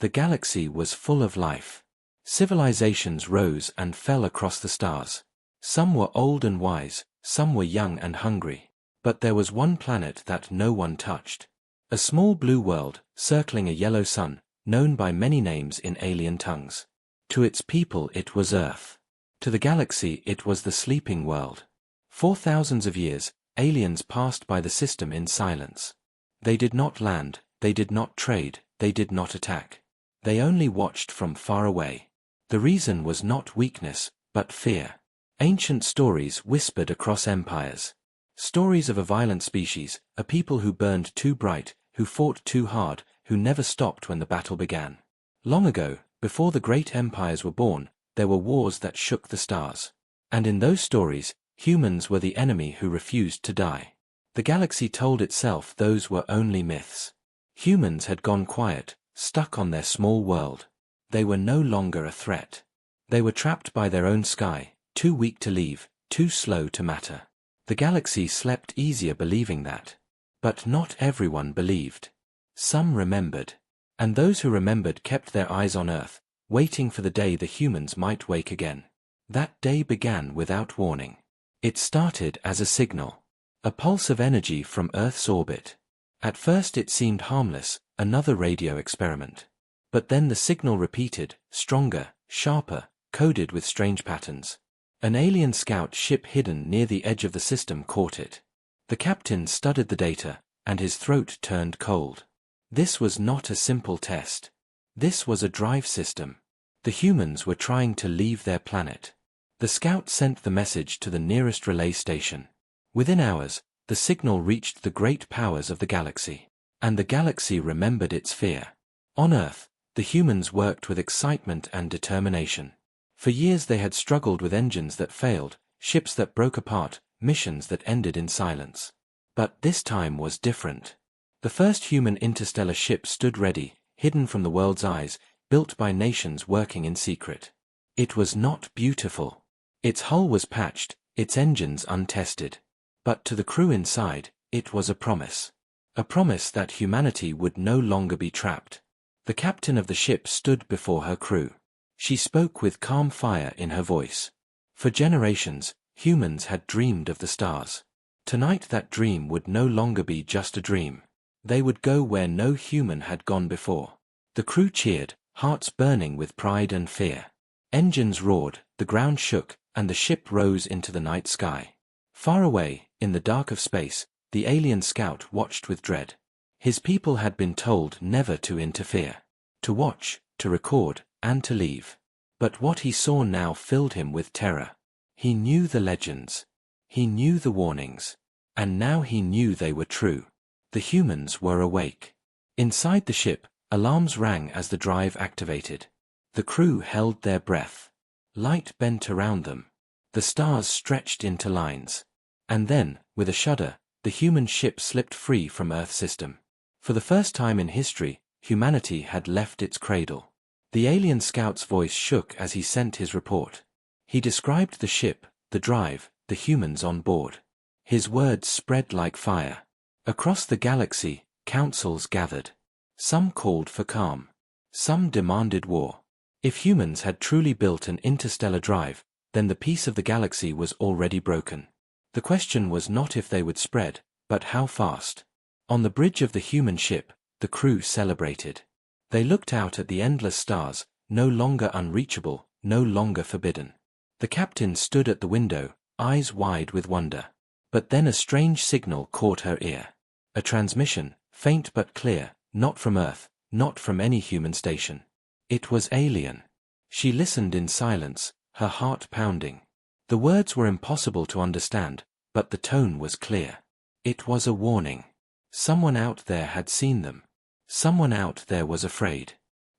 The galaxy was full of life. Civilizations rose and fell across the stars. Some were old and wise, some were young and hungry. But there was one planet that no one touched. A small blue world, circling a yellow sun, known by many names in alien tongues. To its people it was Earth. To the galaxy it was the sleeping world. For thousands of years, aliens passed by the system in silence. They did not land, they did not trade, they did not attack. They only watched from far away. The reason was not weakness, but fear. Ancient stories whispered across empires. Stories of a violent species, a people who burned too bright, who fought too hard, who never stopped when the battle began. Long ago, before the great empires were born, there were wars that shook the stars. And in those stories, humans were the enemy who refused to die. The galaxy told itself those were only myths. Humans had gone quiet, stuck on their small world. They were no longer a threat. They were trapped by their own sky, too weak to leave, too slow to matter. The galaxy slept easier believing that. But not everyone believed. Some remembered. And those who remembered kept their eyes on Earth, waiting for the day the humans might wake again. That day began without warning. It started as a signal. A pulse of energy from Earth's orbit. At first it seemed harmless, another radio experiment. But then the signal repeated, stronger, sharper, coded with strange patterns. An alien scout ship hidden near the edge of the system caught it. The captain studied the data, and his throat turned cold. This was not a simple test. This was a drive system. The humans were trying to leave their planet. The scout sent the message to the nearest relay station. Within hours, the signal reached the great powers of the galaxy. And the galaxy remembered its fear. On Earth, the humans worked with excitement and determination. For years they had struggled with engines that failed, ships that broke apart, missions that ended in silence. But this time was different. The first human interstellar ship stood ready, hidden from the world's eyes, built by nations working in secret. It was not beautiful. Its hull was patched, its engines untested. But to the crew inside, it was a promise. A promise that humanity would no longer be trapped. The captain of the ship stood before her crew. She spoke with calm fire in her voice. For generations, humans had dreamed of the stars. Tonight that dream would no longer be just a dream. They would go where no human had gone before. The crew cheered, hearts burning with pride and fear. Engines roared, the ground shook, and the ship rose into the night sky. Far away, in the dark of space, the alien scout watched with dread. His people had been told never to interfere. To watch, to record, and to leave. But what he saw now filled him with terror. He knew the legends. He knew the warnings. And now he knew they were true. The humans were awake. Inside the ship, alarms rang as the drive activated. The crew held their breath. Light bent around them. The stars stretched into lines. And then, with a shudder, the human ship slipped free from Earth's system. For the first time in history, humanity had left its cradle. The alien scout's voice shook as he sent his report. He described the ship, the drive, the humans on board. His words spread like fire. Across the galaxy, councils gathered. Some called for calm. Some demanded war. If humans had truly built an interstellar drive, then the peace of the galaxy was already broken. The question was not if they would spread, but how fast. On the bridge of the human ship, the crew celebrated. They looked out at the endless stars, no longer unreachable, no longer forbidden. The captain stood at the window, eyes wide with wonder. But then a strange signal caught her ear. A transmission, faint but clear, not from Earth, not from any human station. It was alien. She listened in silence, her heart pounding. The words were impossible to understand, but the tone was clear. It was a warning. Someone out there had seen them. Someone out there was afraid.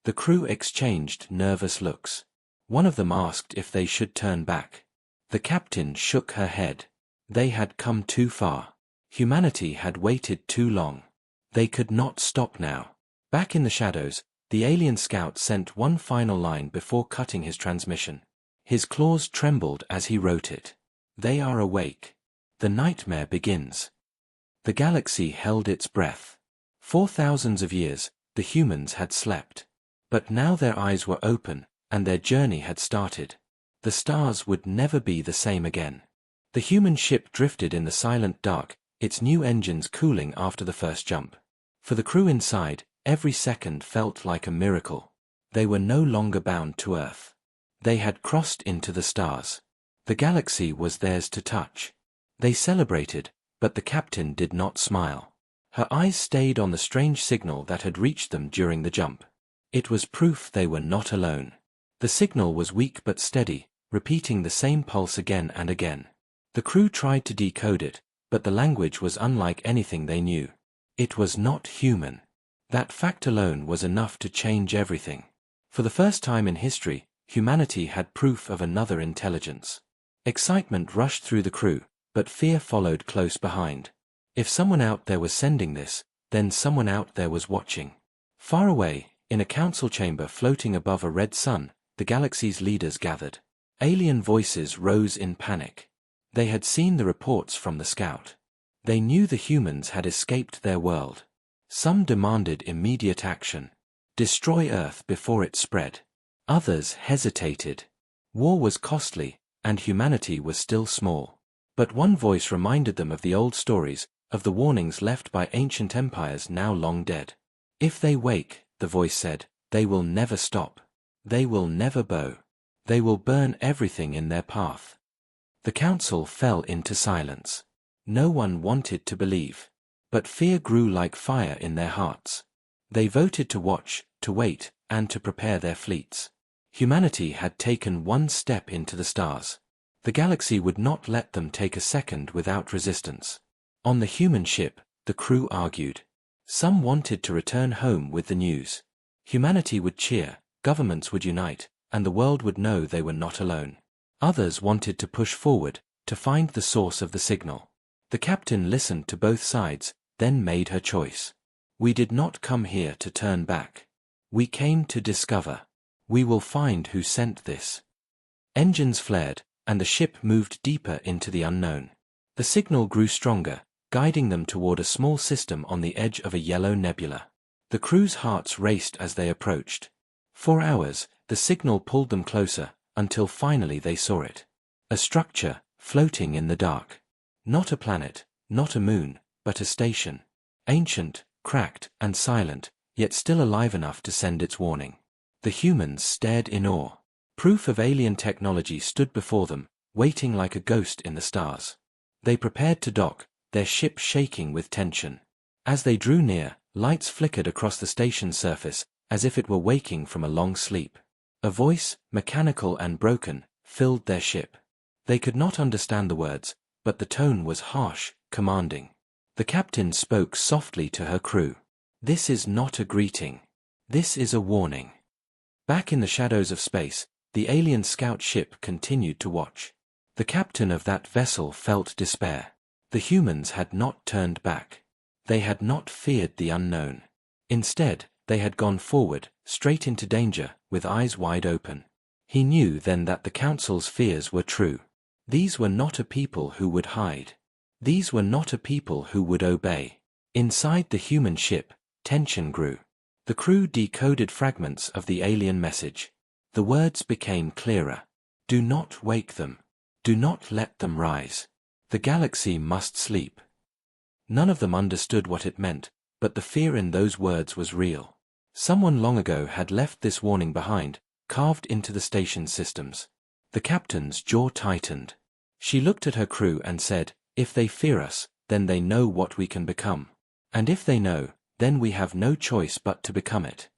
The crew exchanged nervous looks. One of them asked if they should turn back. The captain shook her head. They had come too far. Humanity had waited too long. They could not stop now. Back in the shadows, the alien scout sent one final line before cutting his transmission. His claws trembled as he wrote it. They are awake. The nightmare begins. The galaxy held its breath. For thousands of years, the humans had slept. But now their eyes were open, and their journey had started. The stars would never be the same again. The human ship drifted in the silent dark, its new engines cooling after the first jump. For the crew inside, every second felt like a miracle. They were no longer bound to Earth. They had crossed into the stars. The galaxy was theirs to touch. They celebrated, but the captain did not smile. Her eyes stayed on the strange signal that had reached them during the jump. It was proof they were not alone. The signal was weak but steady, repeating the same pulse again and again. The crew tried to decode it, but the language was unlike anything they knew. It was not human. That fact alone was enough to change everything. For the first time in history, humanity had proof of another intelligence. Excitement rushed through the crew, but fear followed close behind. If someone out there was sending this, then someone out there was watching. Far away, in a council chamber floating above a red sun, the galaxy's leaders gathered. Alien voices rose in panic. They had seen the reports from the scout. They knew the humans had escaped their world. Some demanded immediate action. Destroy Earth before it spread. Others hesitated. War was costly, and humanity was still small. But one voice reminded them of the old stories, of the warnings left by ancient empires now long dead. If they wake, the voice said, they will never stop. They will never bow. They will burn everything in their path. The council fell into silence. No one wanted to believe. But fear grew like fire in their hearts. They voted to watch, to wait, and to prepare their fleets. Humanity had taken one step into the stars. The galaxy would not let them take a second without resistance. On the human ship, the crew argued. Some wanted to return home with the news. Humanity would cheer, governments would unite, and the world would know they were not alone. Others wanted to push forward, to find the source of the signal. The captain listened to both sides, then made her choice. We did not come here to turn back. We came to discover. We will find who sent this. Engines flared, and the ship moved deeper into the unknown. The signal grew stronger, guiding them toward a small system on the edge of a yellow nebula. The crew's hearts raced as they approached. For hours, the signal pulled them closer, until finally they saw it. A structure, floating in the dark. Not a planet, not a moon, but a station. Ancient, cracked, and silent, yet still alive enough to send its warning. The humans stared in awe. Proof of alien technology stood before them, waiting like a ghost in the stars. They prepared to dock, their ship shaking with tension. As they drew near, lights flickered across the station's surface, as if it were waking from a long sleep. A voice, mechanical and broken, filled their ship. They could not understand the words, but the tone was harsh, commanding. The captain spoke softly to her crew. This is not a greeting. This is a warning. Back in the shadows of space, the alien scout ship continued to watch. The captain of that vessel felt despair. The humans had not turned back. They had not feared the unknown. Instead, they had gone forward, straight into danger, with eyes wide open. He knew then that the council's fears were true. These were not a people who would hide. These were not a people who would obey. Inside the human ship, tension grew. The crew decoded fragments of the alien message. The words became clearer. Do not wake them. Do not let them rise. The galaxy must sleep. None of them understood what it meant, but the fear in those words was real. Someone long ago had left this warning behind, carved into the station systems. The captain's jaw tightened. She looked at her crew and said, if they fear us, then they know what we can become. And if they know, then we have no choice but to become it.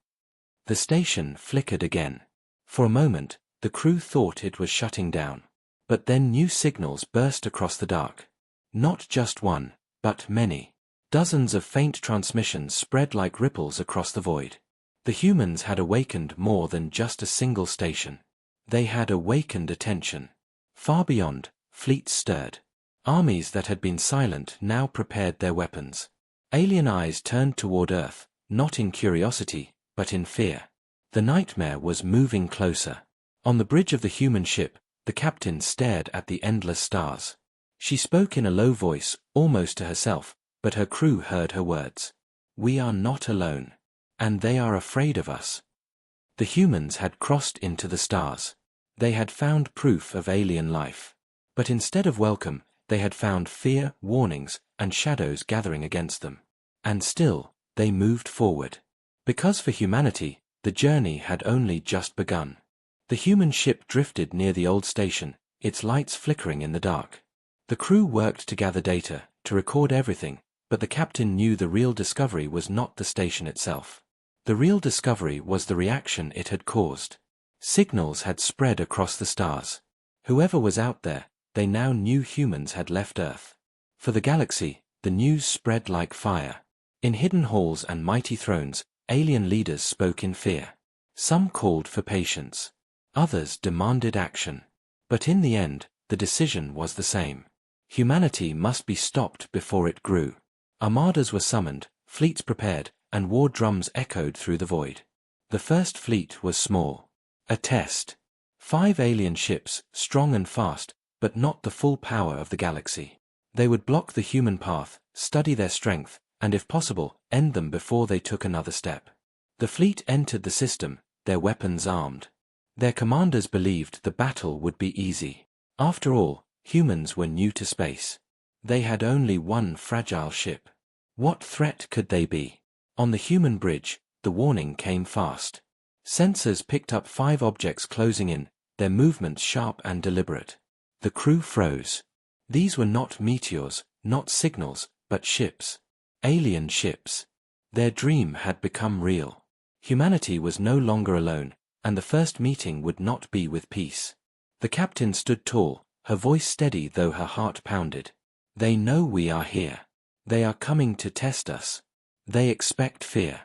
The station flickered again. For a moment, the crew thought it was shutting down. But then new signals burst across the dark. Not just one, but many. Dozens of faint transmissions spread like ripples across the void. The humans had awakened more than just a single station. They had awakened attention. Far beyond, fleets stirred. Armies that had been silent now prepared their weapons. Alien eyes turned toward Earth, not in curiosity, but in fear. The nightmare was moving closer. On the bridge of the human ship, the captain stared at the endless stars. She spoke in a low voice, almost to herself, but her crew heard her words. We are not alone. And they are afraid of us. The humans had crossed into the stars. They had found proof of alien life. But instead of welcome, they had found fear, warnings, and shadows gathering against them. And still, they moved forward. Because for humanity, the journey had only just begun. The human ship drifted near the old station, its lights flickering in the dark. The crew worked to gather data, to record everything, but the captain knew the real discovery was not the station itself. The real discovery was the reaction it had caused. Signals had spread across the stars. Whoever was out there, they now knew humans had left Earth. For the galaxy, the news spread like fire. In hidden halls and mighty thrones, alien leaders spoke in fear. Some called for patience. Others demanded action. But in the end, the decision was the same. Humanity must be stopped before it grew. Armadas were summoned, fleets prepared, and war drums echoed through the void. The first fleet was small. A test. 5 alien ships, strong and fast, but not the full power of the galaxy. They would block the human path, study their strength, and if possible, end them before they took another step. The fleet entered the system, their weapons armed. Their commanders believed the battle would be easy. After all, humans were new to space. They had only one fragile ship. What threat could they be? On the human bridge, the warning came fast. Sensors picked up 5 objects closing in, their movements sharp and deliberate. The crew froze. These were not meteors, not signals, but ships. Alien ships. Their dream had become real. Humanity was no longer alone, and the first meeting would not be with peace. The captain stood tall, her voice steady though her heart pounded. They know we are here. They are coming to test us. They expect fear.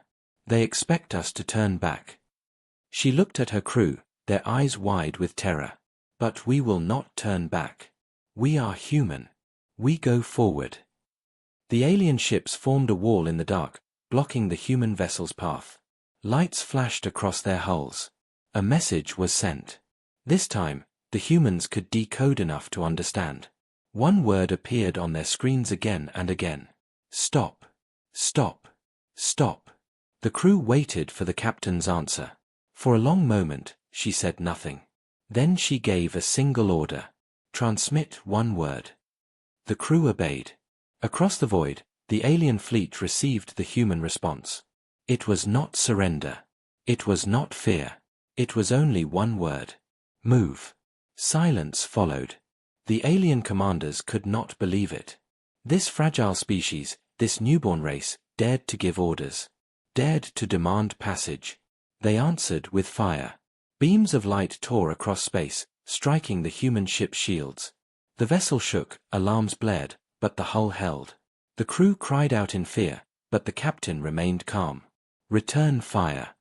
They expect us to turn back. She looked at her crew, their eyes wide with terror. But we will not turn back. We are human. We go forward. The alien ships formed a wall in the dark, blocking the human vessel's path. Lights flashed across their hulls. A message was sent. This time, the humans could decode enough to understand. One word appeared on their screens again and again. Stop. Stop. Stop. The crew waited for the captain's answer. For a long moment, she said nothing. Then she gave a single order. Transmit one word. The crew obeyed. Across the void, the alien fleet received the human response. It was not surrender. It was not fear. It was only one word. Move. Silence followed. The alien commanders could not believe it. This fragile species, this newborn race, dared to give orders. Dared to demand passage. They answered with fire. Beams of light tore across space, striking the human ship's shields. The vessel shook, alarms blared, but the hull held. The crew cried out in fear, but the captain remained calm. Return fire.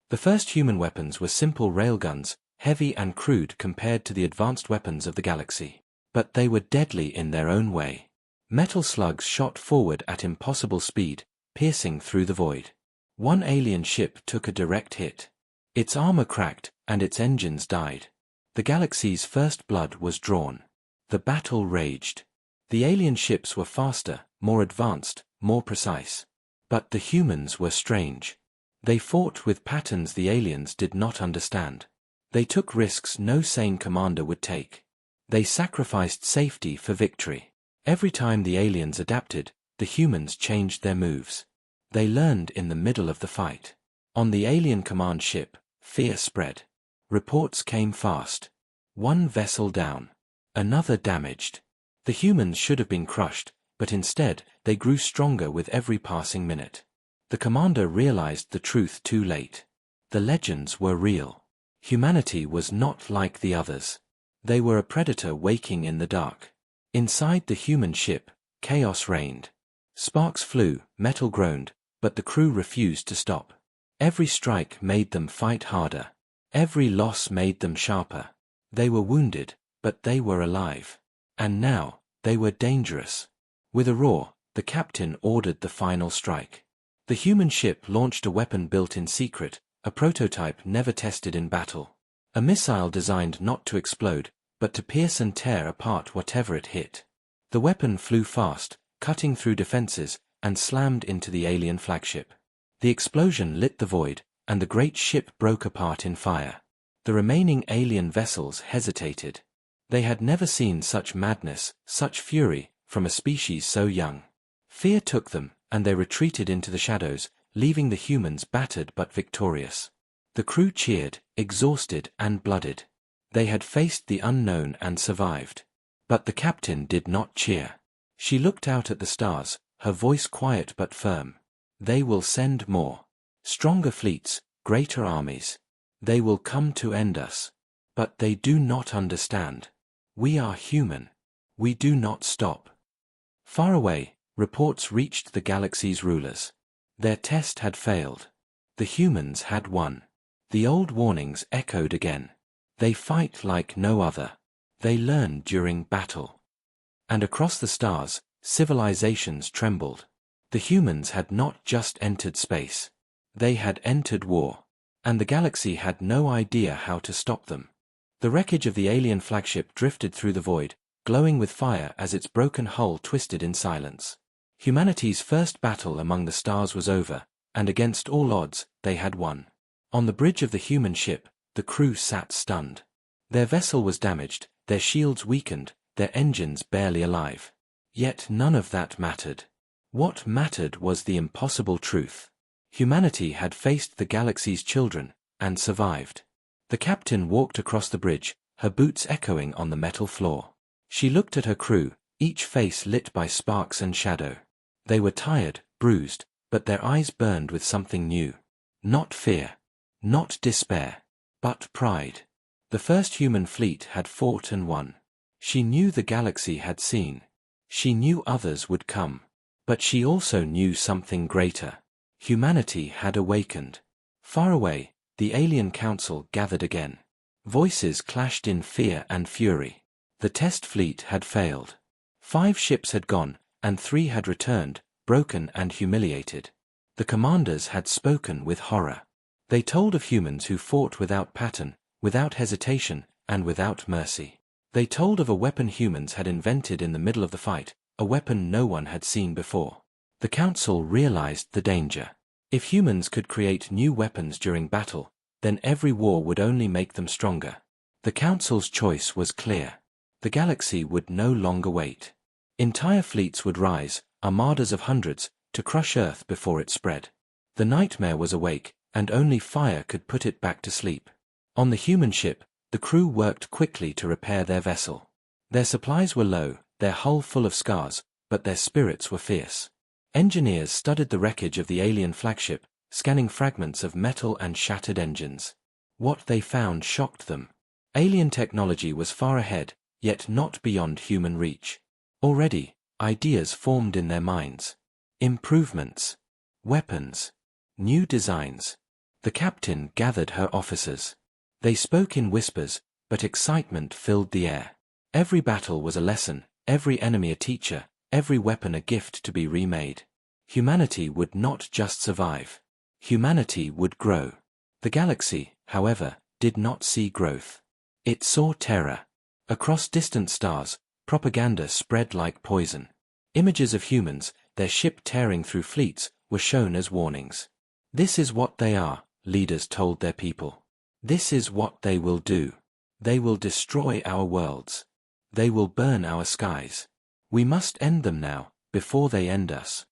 The first human weapons were simple railguns, heavy and crude compared to the advanced weapons of the galaxy. But they were deadly in their own way. Metal slugs shot forward at impossible speed, piercing through the void. One alien ship took a direct hit. Its armor cracked, and its engines died. The galaxy's first blood was drawn. The battle raged. The alien ships were faster, more advanced, more precise. But the humans were strange. They fought with patterns the aliens did not understand. They took risks no sane commander would take. They sacrificed safety for victory. Every time the aliens adapted, the humans changed their moves. They learned in the middle of the fight. On the alien command ship, fear spread. Reports came fast. One vessel down. Another damaged. The humans should have been crushed, but instead, they grew stronger with every passing minute. The commander realized the truth too late. The legends were real. Humanity was not like the others. They were a predator waking in the dark. Inside the human ship, chaos reigned. Sparks flew, metal groaned, but the crew refused to stop. Every strike made them fight harder. Every loss made them sharper. They were wounded, but they were alive. And now, they were dangerous. With a roar, the captain ordered the final strike. The human ship launched a weapon built in secret, a prototype never tested in battle. A missile designed not to explode, but to pierce and tear apart whatever it hit. The weapon flew fast, cutting through defenses, and slammed into the alien flagship. The explosion lit the void, and the great ship broke apart in fire. The remaining alien vessels hesitated. They had never seen such madness, such fury, from a species so young. Fear took them, and they retreated into the shadows, leaving the humans battered but victorious. The crew cheered, exhausted and blooded. They had faced the unknown and survived. But the captain did not cheer. She looked out at the stars, her voice quiet but firm. They will send more. Stronger fleets, greater armies. They will come to end us. But they do not understand. We are human. We do not stop. Far away, reports reached the galaxy's rulers. Their test had failed. The humans had won. The old warnings echoed again. They fight like no other. They learn during battle. And across the stars, civilizations trembled. The humans had not just entered space. They had entered war. And the galaxy had no idea how to stop them. The wreckage of the alien flagship drifted through the void, glowing with fire as its broken hull twisted in silence. Humanity's first battle among the stars was over, and against all odds, they had won. On the bridge of the human ship, the crew sat stunned. Their vessel was damaged, their shields weakened, their engines barely alive. Yet none of that mattered. What mattered was the impossible truth. Humanity had faced the galaxy's children, and survived. The captain walked across the bridge, her boots echoing on the metal floor. She looked at her crew, each face lit by sparks and shadow. They were tired, bruised, but their eyes burned with something new. Not fear. Not despair. But pride. The first human fleet had fought and won. She knew the galaxy had seen. She knew others would come. But she also knew something greater. Humanity had awakened. Far away, the alien council gathered again. Voices clashed in fear and fury. The test fleet had failed. 5 ships had gone, and 3 had returned, broken and humiliated. The commanders had spoken with horror. They told of humans who fought without pattern, without hesitation, and without mercy. They told of a weapon humans had invented in the middle of the fight, a weapon no one had seen before. The council realized the danger. If humans could create new weapons during battle, then every war would only make them stronger. The council's choice was clear. The galaxy would no longer wait. Entire fleets would rise, armadas of hundreds, to crush Earth before it spread. The nightmare was awake, and only fire could put it back to sleep. On the human ship, the crew worked quickly to repair their vessel. Their supplies were low, their hull full of scars, but their spirits were fierce. Engineers studied the wreckage of the alien flagship, scanning fragments of metal and shattered engines. What they found shocked them. Alien technology was far ahead, yet not beyond human reach. Already, ideas formed in their minds. Improvements. Weapons. New designs. The captain gathered her officers. They spoke in whispers, but excitement filled the air. Every battle was a lesson, every enemy a teacher, every weapon a gift to be remade. Humanity would not just survive. Humanity would grow. The galaxy, however, did not see growth. It saw terror. Across distant stars, propaganda spread like poison. Images of humans, their ship tearing through fleets, were shown as warnings. This is what they are, leaders told their people. This is what they will do. They will destroy our worlds. They will burn our skies. We must end them now, before they end us.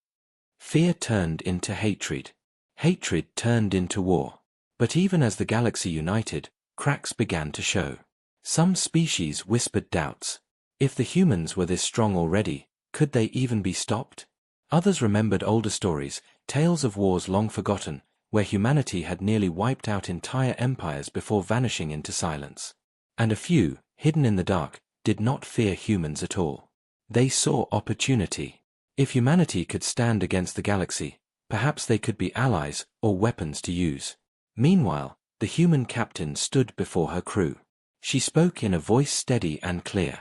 Fear turned into hatred. Hatred turned into war. But even as the galaxy united, cracks began to show. Some species whispered doubts. If the humans were this strong already, could they even be stopped? Others remembered older stories, tales of wars long forgotten, where humanity had nearly wiped out entire empires before vanishing into silence. And a few, hidden in the dark, did not fear humans at all. They saw opportunity. If humanity could stand against the galaxy, perhaps they could be allies or weapons to use. Meanwhile, the human captain stood before her crew. She spoke in a voice steady and clear.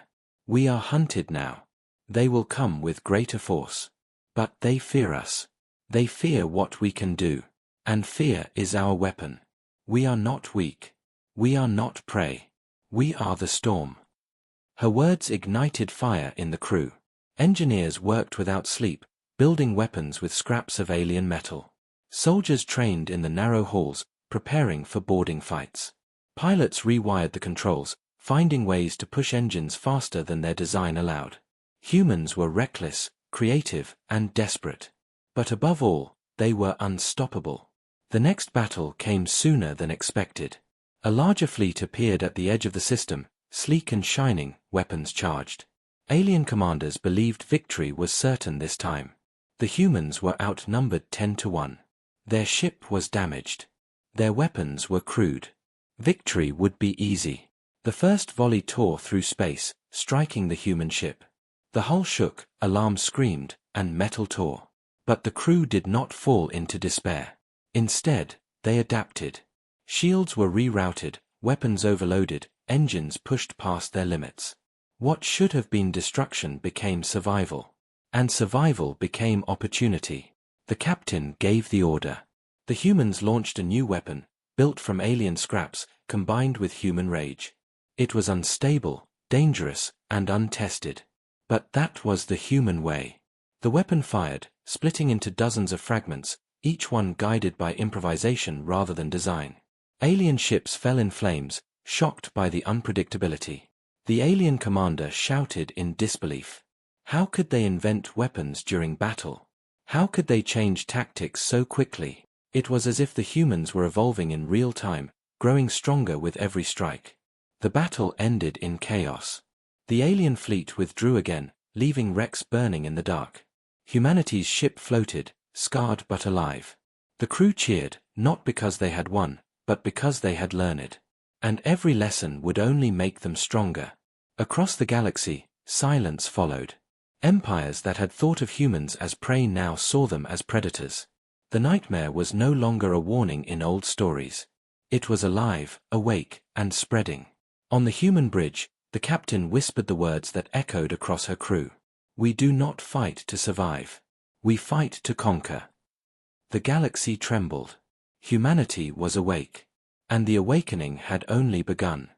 We are hunted now. They will come with greater force. But they fear us. They fear what we can do. And fear is our weapon. We are not weak. We are not prey. We are the storm. Her words ignited fire in the crew. Engineers worked without sleep, building weapons with scraps of alien metal. Soldiers trained in the narrow halls, preparing for boarding fights. Pilots rewired the controls, finding ways to push engines faster than their design allowed. Humans were reckless, creative, and desperate. But above all, they were unstoppable. The next battle came sooner than expected. A larger fleet appeared at the edge of the system, sleek and shining, weapons charged. Alien commanders believed victory was certain this time. The humans were outnumbered 10-1. Their ship was damaged. Their weapons were crude. Victory would be easy. The first volley tore through space, striking the human ship. The hull shook, alarms screamed, and metal tore. But the crew did not fall into despair. Instead, they adapted. Shields were rerouted, weapons overloaded, engines pushed past their limits. What should have been destruction became survival. And survival became opportunity. The captain gave the order. The humans launched a new weapon, built from alien scraps, combined with human rage. It was unstable, dangerous, and untested. But that was the human way. The weapon fired, splitting into dozens of fragments, each one guided by improvisation rather than design. Alien ships fell in flames, shocked by the unpredictability. The alien commander shouted in disbelief. How could they invent weapons during battle? How could they change tactics so quickly? It was as if the humans were evolving in real time, growing stronger with every strike. The battle ended in chaos. The alien fleet withdrew again, leaving wrecks burning in the dark. Humanity's ship floated, scarred but alive. The crew cheered, not because they had won, but because they had learned. And every lesson would only make them stronger. Across the galaxy, silence followed. Empires that had thought of humans as prey now saw them as predators. The nightmare was no longer a warning in old stories. It was alive, awake, and spreading. On the human bridge, the captain whispered the words that echoed across her crew. We do not fight to survive. We fight to conquer. The galaxy trembled. Humanity was awake. And the awakening had only begun.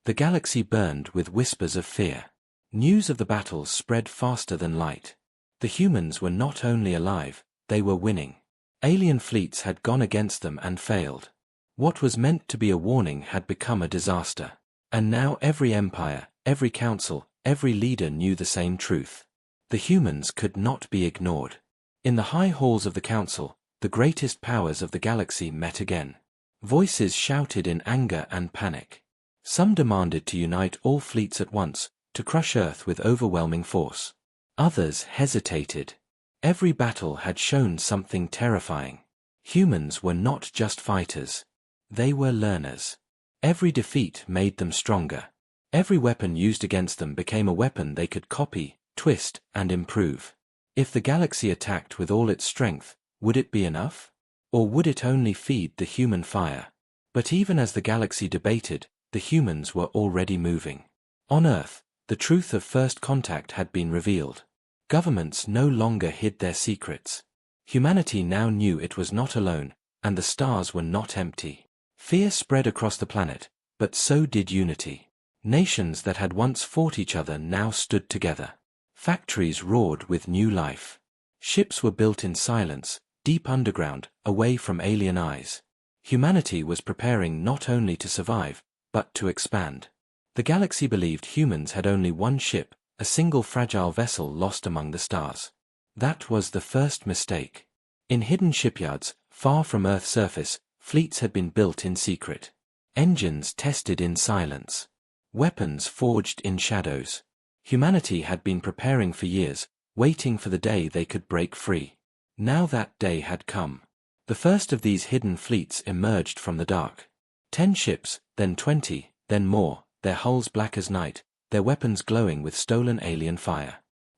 The galaxy burned with whispers of fear. News of the battles spread faster than light. The humans were not only alive, they were winning. Alien fleets had gone against them and failed. What was meant to be a warning had become a disaster. And now every empire, every council, every leader knew the same truth. The humans could not be ignored. In the high halls of the council, the greatest powers of the galaxy met again. Voices shouted in anger and panic. Some demanded to unite all fleets at once, to crush Earth with overwhelming force. Others hesitated. Every battle had shown something terrifying. Humans were not just fighters. They were learners. Every defeat made them stronger. Every weapon used against them became a weapon they could copy, twist, and improve. If the galaxy attacked with all its strength, would it be enough? Or would it only feed the human fire? But even as the galaxy debated, the humans were already moving. On Earth, the truth of first contact had been revealed. Governments no longer hid their secrets. Humanity now knew it was not alone, and the stars were not empty. Fear spread across the planet, but so did unity. Nations that had once fought each other now stood together. Factories roared with new life. Ships were built in silence, deep underground, away from alien eyes. Humanity was preparing not only to survive, but to expand. The galaxy believed humans had only one ship, a single fragile vessel lost among the stars. That was the first mistake. In hidden shipyards, far from Earth's surface, fleets had been built in secret. Engines tested in silence. Weapons forged in shadows. Humanity had been preparing for years, waiting for the day they could break free. Now that day had come. The first of these hidden fleets emerged from the dark. 10 ships, then 20, then more, their hulls black as night, their weapons glowing with stolen alien fire.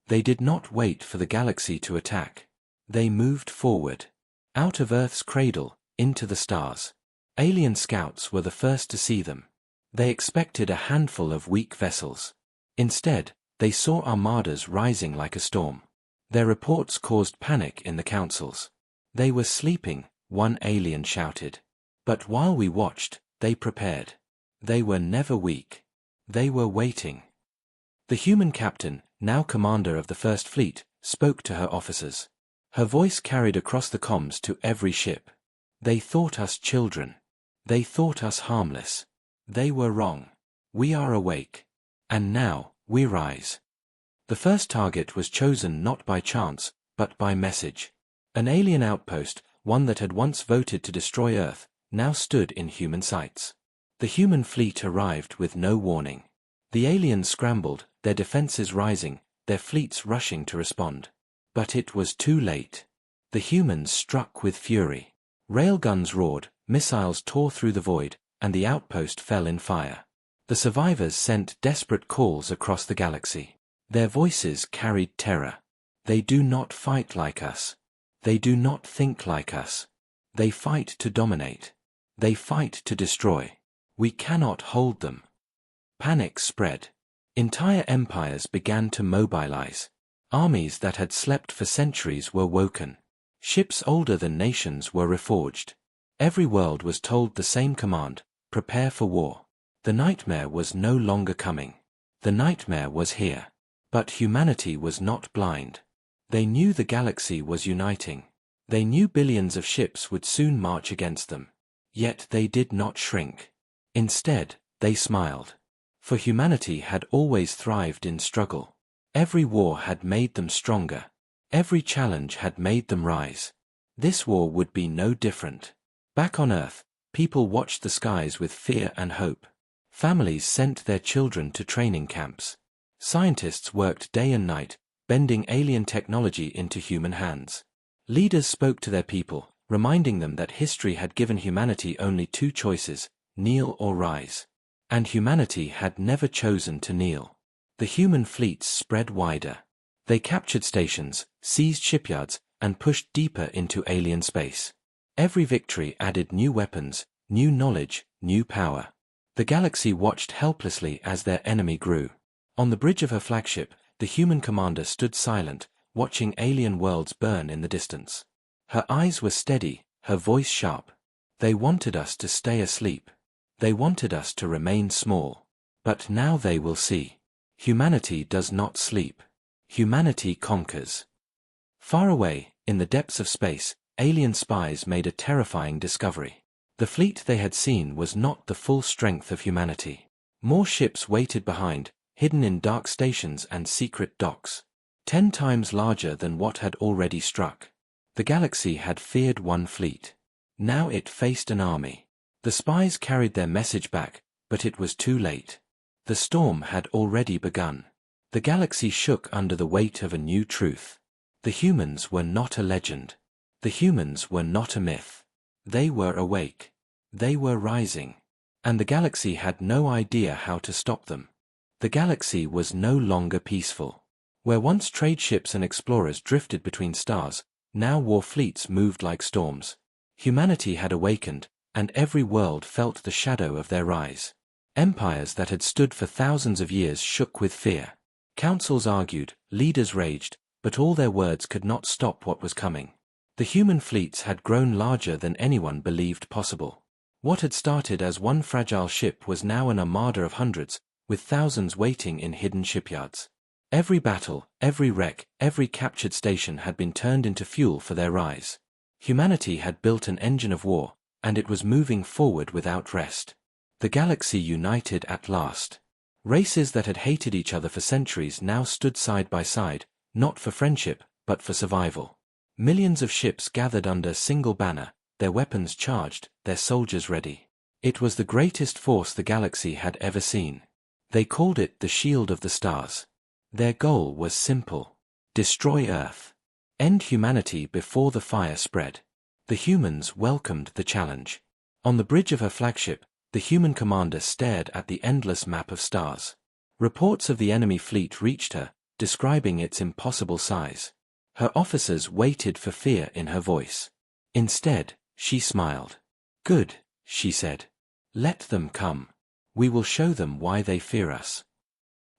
They did not wait for the galaxy to attack. They moved forward. Out of Earth's cradle, into the stars. Alien scouts were the first to see them. They expected a handful of weak vessels. Instead, they saw armadas rising like a storm. Their reports caused panic in the councils. They were sleeping, one alien shouted. But while we watched, they prepared. They were never weak. They were waiting. The human captain, now commander of the First Fleet, spoke to her officers. Her voice carried across the comms to every ship. They thought us children. They thought us harmless. They were wrong. We are awake. And now, we rise. The first target was chosen not by chance, but by message. An alien outpost, one that had once voted to destroy Earth, now stood in human sights. The human fleet arrived with no warning. The aliens scrambled, their defenses rising, their fleets rushing to respond. But it was too late. The humans struck with fury. Railguns roared, missiles tore through the void, and the outpost fell in fire. The survivors sent desperate calls across the galaxy. Their voices carried terror. They do not fight like us. They do not think like us. They fight to dominate. They fight to destroy. We cannot hold them. Panic spread. Entire empires began to mobilize. Armies that had slept for centuries were woken. Ships older than nations were reforged. Every world was told the same command: prepare for war. The nightmare was no longer coming. The nightmare was here. But humanity was not blind. They knew the galaxy was uniting. They knew billions of ships would soon march against them. Yet they did not shrink. Instead, they smiled. For humanity had always thrived in struggle. Every war had made them stronger. Every challenge had made them rise. This war would be no different. Back on Earth, people watched the skies with fear and hope. Families sent their children to training camps. Scientists worked day and night, bending alien technology into human hands. Leaders spoke to their people, reminding them that history had given humanity only two choices: kneel or rise. And humanity had never chosen to kneel. The human fleets spread wider. They captured stations, seized shipyards, and pushed deeper into alien space. Every victory added new weapons, new knowledge, new power. The galaxy watched helplessly as their enemy grew. On the bridge of her flagship, the human commander stood silent, watching alien worlds burn in the distance. Her eyes were steady, her voice sharp. They wanted us to stay asleep. They wanted us to remain small. But now they will see. Humanity does not sleep. Humanity conquers. Far away, in the depths of space, alien spies made a terrifying discovery. The fleet they had seen was not the full strength of humanity. More ships waited behind, hidden in dark stations and secret docks. 10 times larger than what had already struck. The galaxy had feared one fleet. Now it faced an army. The spies carried their message back, but it was too late. The storm had already begun. The galaxy shook under the weight of a new truth. The humans were not a legend. The humans were not a myth. They were awake. They were rising. And the galaxy had no idea how to stop them. The galaxy was no longer peaceful. Where once trade ships and explorers drifted between stars, now war fleets moved like storms. Humanity had awakened, and every world felt the shadow of their rise. Empires that had stood for thousands of years shook with fear. Councils argued, leaders raged, but all their words could not stop what was coming. The human fleets had grown larger than anyone believed possible. What had started as one fragile ship was now an armada of hundreds, with thousands waiting in hidden shipyards. Every battle, every wreck, every captured station had been turned into fuel for their rise. Humanity had built an engine of war, and it was moving forward without rest. The galaxy united at last. Races that had hated each other for centuries now stood side by side, not for friendship, but for survival. Millions of ships gathered under a single banner, their weapons charged, their soldiers ready. It was the greatest force the galaxy had ever seen. They called it the Shield of the Stars. Their goal was simple: destroy Earth. End humanity before the fire spread. The humans welcomed the challenge. On the bridge of her flagship, the human commander stared at the endless map of stars. Reports of the enemy fleet reached her, describing its impossible size. Her officers waited for fear in her voice. Instead, she smiled. "Good," she said. "Let them come. We will show them why they fear us."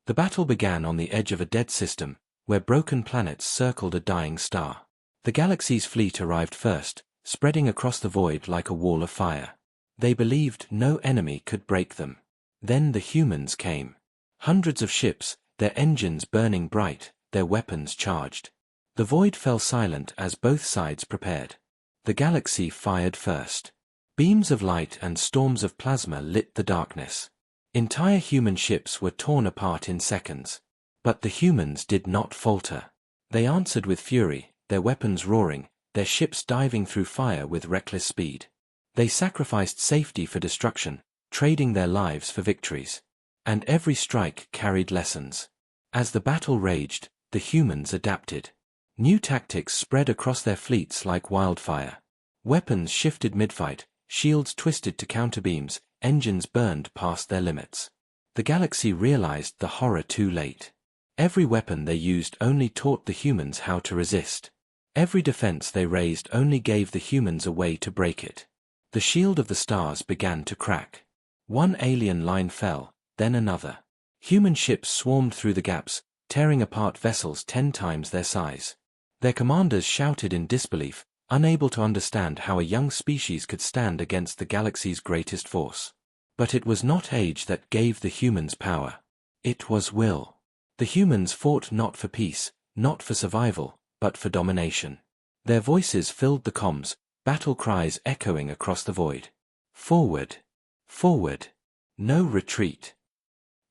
The battle began on the edge of a dead system, where broken planets circled a dying star. The galaxy's fleet arrived first, spreading across the void like a wall of fire. They believed no enemy could break them. Then the humans came. Hundreds of ships, their engines burning bright, their weapons charged. The void fell silent as both sides prepared. The galaxy fired first. Beams of light and storms of plasma lit the darkness. Entire human ships were torn apart in seconds. But the humans did not falter. They answered with fury, their weapons roaring, their ships diving through fire with reckless speed. They sacrificed safety for destruction, trading their lives for victories. And every strike carried lessons. As the battle raged, the humans adapted. New tactics spread across their fleets like wildfire. Weapons shifted mid-fight, shields twisted to counter beams, engines burned past their limits. The galaxy realized the horror too late. Every weapon they used only taught the humans how to resist. Every defense they raised only gave the humans a way to break it. The shield of the stars began to crack. One alien line fell, then another. Human ships swarmed through the gaps, tearing apart vessels 10 times their size. Their commanders shouted in disbelief, unable to understand how a young species could stand against the galaxy's greatest force. But it was not age that gave the humans power. It was will. The humans fought not for peace, not for survival, but for domination. Their voices filled the comms, battle cries echoing across the void. Forward! Forward! No retreat!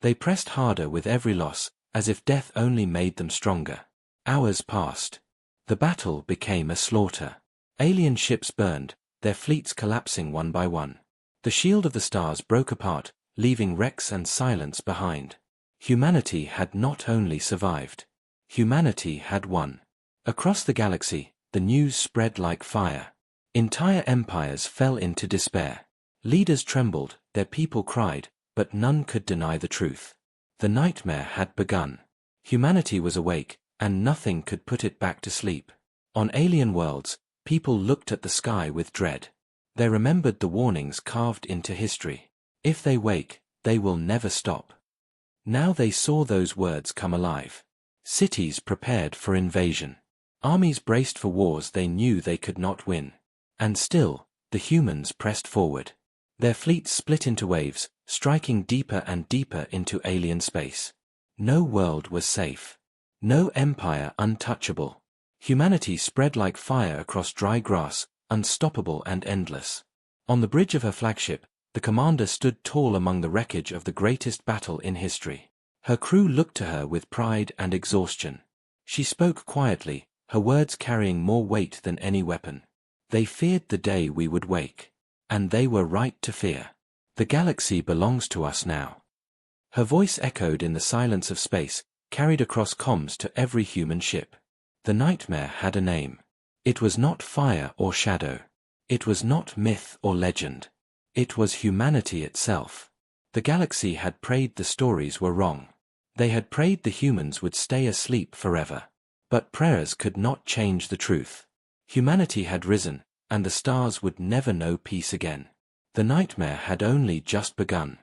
They pressed harder with every loss, as if death only made them stronger. Hours passed. The battle became a slaughter. Alien ships burned, their fleets collapsing one by one. The shield of the stars broke apart, leaving wrecks and silence behind. Humanity had not only survived. Humanity had won. Across the galaxy, the news spread like fire. Entire empires fell into despair. Leaders trembled, their people cried, but none could deny the truth. The nightmare had begun. Humanity was awake, and nothing could put it back to sleep. On alien worlds, people looked at the sky with dread. They remembered the warnings carved into history. If they wake, they will never stop. Now they saw those words come alive. Cities prepared for invasion. Armies braced for wars they knew they could not win. And still, the humans pressed forward. Their fleets split into waves, striking deeper and deeper into alien space. No world was safe. No empire untouchable. Humanity spread like fire across dry grass, unstoppable and endless. On the bridge of her flagship, the commander stood tall among the wreckage of the greatest battle in history. Her crew looked to her with pride and exhaustion. She spoke quietly, her words carrying more weight than any weapon. They feared the day we would wake. And they were right to fear. The galaxy belongs to us now. Her voice echoed in the silence of space, carried across comms to every human ship. The nightmare had a name. It was not fire or shadow. It was not myth or legend. It was humanity itself. The galaxy had prayed the stories were wrong. They had prayed the humans would stay asleep forever. But prayers could not change the truth. Humanity had risen, and the stars would never know peace again. The nightmare had only just begun.